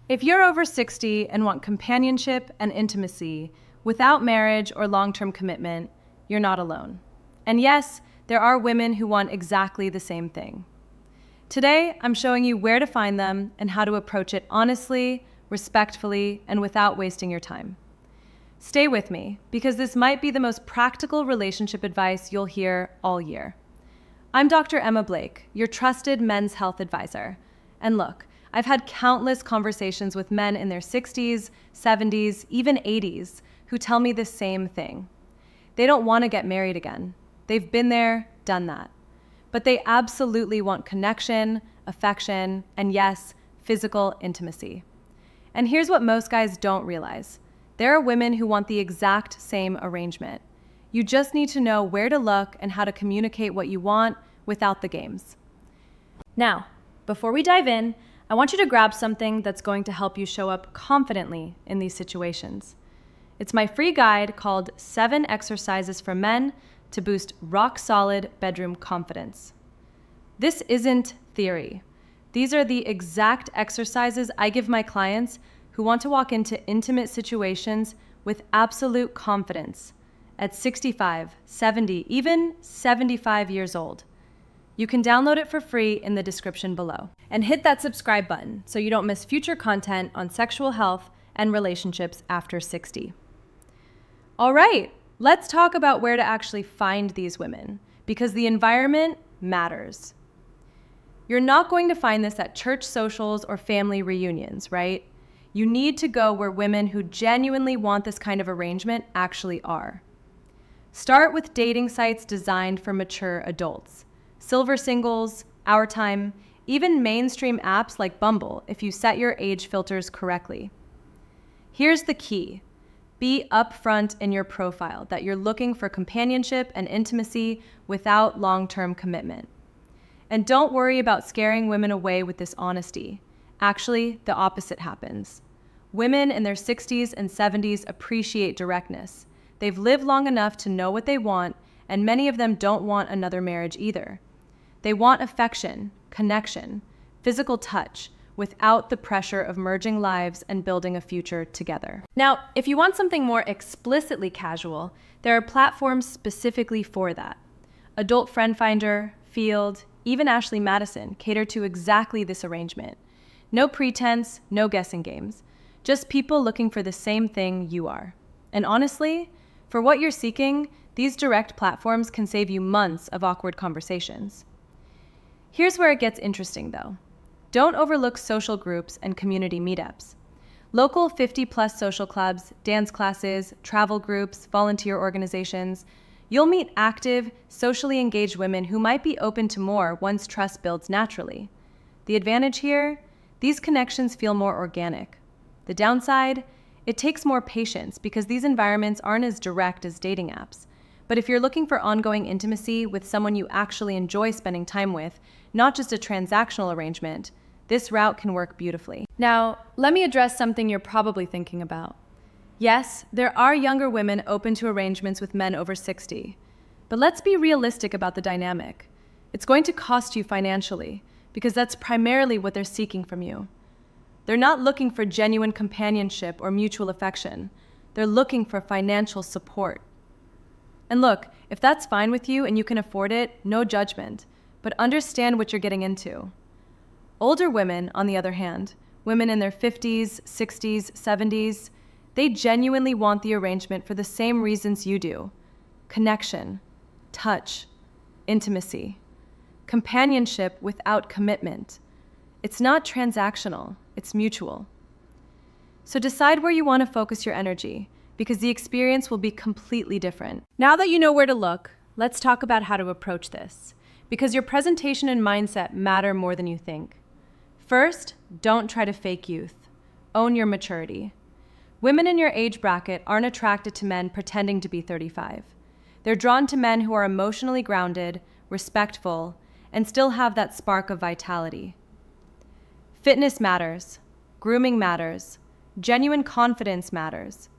If you're over 60 and want companionship and intimacy without marriage or long-term commitment, you're not alone. And yes, there are women who want exactly the same thing. Today, I'm showing you where to find them and how to approach it honestly, respectfully, and without wasting your time. Stay with me, because this might be the most practical relationship advice you'll hear all year. I'm Dr. Emma Blake, your trusted men's health advisor. And look, I've had countless conversations with men in their 60s, 70s, even 80s who tell me the same thing. They don't want to get married again. They've been there, done that. But they absolutely want connection, affection, and yes, physical intimacy. And here's what most guys don't realize. There are women who want the exact same arrangement. You just need to know where to look and how to communicate what you want without the games. Now, before we dive in, I want you to grab something that's going to help you show up confidently in these situations. It's my free guide called 7 Exercises for Men to Boost Rock-Solid Bedroom Confidence. This isn't theory. These are the exact exercises I give my clients who want to walk into intimate situations with absolute confidence at 65, 70, even 75 years old. You can download it for free in the description below. And hit that subscribe button so you don't miss future content on sexual health and relationships after 60. All right, let's talk about where to actually find these women, because the environment matters. You're not going to find this at church socials or family reunions, right? You need to go where women who genuinely want this kind of arrangement actually are. Start with dating sites designed for mature adults. Silver Singles, Our Time, even mainstream apps like Bumble if you set your age filters correctly. Here's the key. Be upfront in your profile that you're looking for companionship and intimacy without long-term commitment. And don't worry about scaring women away with this honesty. Actually, the opposite happens. Women in their 60s and 70s appreciate directness. They've lived long enough to know what they want, and many of them don't want another marriage either. They want affection, connection, physical touch, without the pressure of merging lives and building a future together. Now, if you want something more explicitly casual, there are platforms specifically for that. Adult Friend Finder, Field, even Ashley Madison cater to exactly this arrangement. No pretense, no guessing games. Just people looking for the same thing you are. And honestly, for what you're seeking, these direct platforms can save you months of awkward conversations. Here's where it gets interesting though. Don't overlook social groups and community meetups. Local 50+ social clubs, dance classes, travel groups, volunteer organizations. You'll meet active, socially engaged women who might be open to more once trust builds naturally. The advantage here? These connections feel more organic. The downside? It takes more patience because these environments aren't as direct as dating apps. But if you're looking for ongoing intimacy with someone you actually enjoy spending time with, not just a transactional arrangement, this route can work beautifully. Now, let me address something you're probably thinking about. Yes, there are younger women open to arrangements with men over 60. But let's be realistic about the dynamic. It's going to cost you financially, because that's primarily what they're seeking from you. They're not looking for genuine companionship or mutual affection. They're looking for financial support. And look, if that's fine with you and you can afford it, no judgment, but understand what you're getting into. Older women, on the other hand, women in their 50s, 60s, 70s, they genuinely want the arrangement for the same reasons you do. Connection, touch, intimacy, companionship without commitment. It's not transactional, it's mutual. So decide where you want to focus your energy, because the experience will be completely different. Now that you know where to look, let's talk about how to approach this, because your presentation and mindset matter more than you think. First, don't try to fake youth. Own your maturity. Women in your age bracket aren't attracted to men pretending to be 35. They're drawn to men who are emotionally grounded, respectful, and still have that spark of vitality. Fitness matters, grooming matters, genuine confidence matters,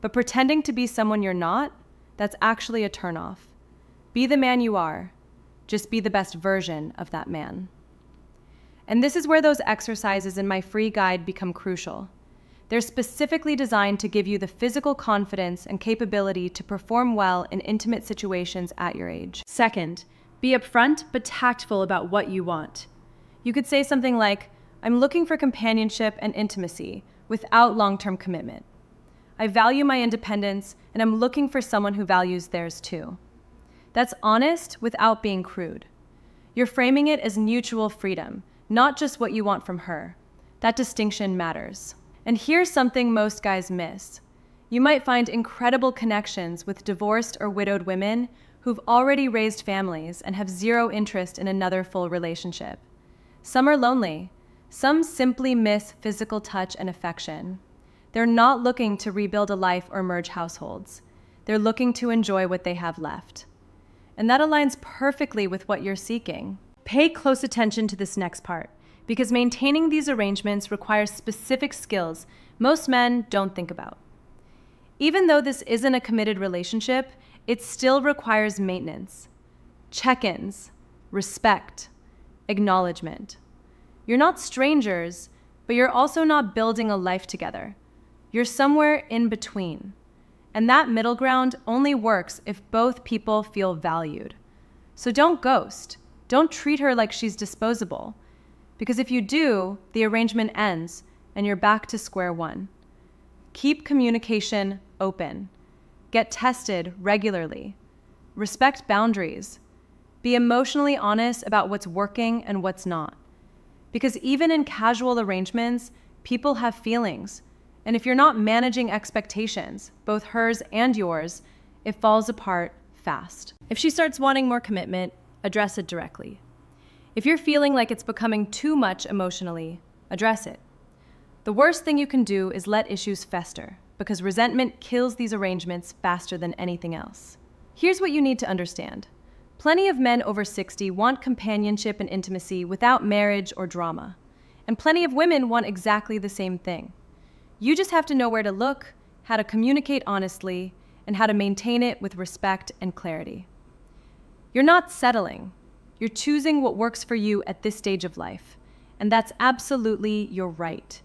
but pretending to be someone you're not, that's actually a turnoff. Be the man you are, just be the best version of that man. And this is where those exercises in my free guide become crucial. They're specifically designed to give you the physical confidence and capability to perform well in intimate situations at your age. Second, be upfront but tactful about what you want. You could say something like, I'm looking for companionship and intimacy without long-term commitment. I value my independence, and I'm looking for someone who values theirs too. That's honest without being crude. You're framing it as mutual freedom, not just what you want from her. That distinction matters. And here's something most guys miss. You might find incredible connections with divorced or widowed women who've already raised families and have zero interest in another full relationship. Some are lonely. Some simply miss physical touch and affection. They're not looking to rebuild a life or merge households. They're looking to enjoy what they have left. And that aligns perfectly with what you're seeking. Pay close attention to this next part, because maintaining these arrangements requires specific skills most men don't think about. Even though this isn't a committed relationship, it still requires maintenance, check-ins, respect, acknowledgement. You're not strangers, but you're also not building a life together. You're somewhere in between. And that middle ground only works if both people feel valued. So don't ghost. Don't treat her like she's disposable. Because if you do, the arrangement ends and you're back to square one. Keep communication open. Get tested regularly. Respect boundaries. Be emotionally honest about what's working and what's not. Because even in casual arrangements, people have feelings. And if you're not managing expectations, both hers and yours, it falls apart fast. If she starts wanting more commitment, address it directly. If you're feeling like it's becoming too much emotionally, address it. The worst thing you can do is let issues fester, because resentment kills these arrangements faster than anything else. Here's what you need to understand. Plenty of men over 60 want companionship and intimacy without marriage or drama. And plenty of women want exactly the same thing. You just have to know where to look, how to communicate honestly, and how to maintain it with respect and clarity. You're not settling. You're choosing what works for you at this stage of life, and that's absolutely your right.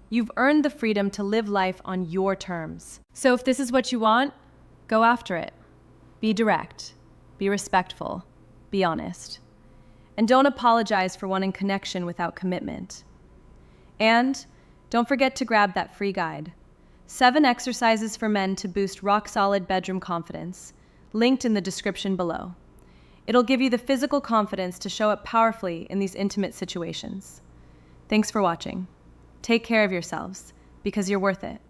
You've earned the freedom to live life on your terms. So if this is what you want, go after it. Be direct, be respectful, be honest. And don't apologize for wanting connection without commitment. And don't forget to grab that free guide, 7 exercises for men to boost rock-solid bedroom confidence, linked in the description below. It'll give you the physical confidence to show up powerfully in these intimate situations. Thanks for watching. Take care of yourselves, because you're worth it.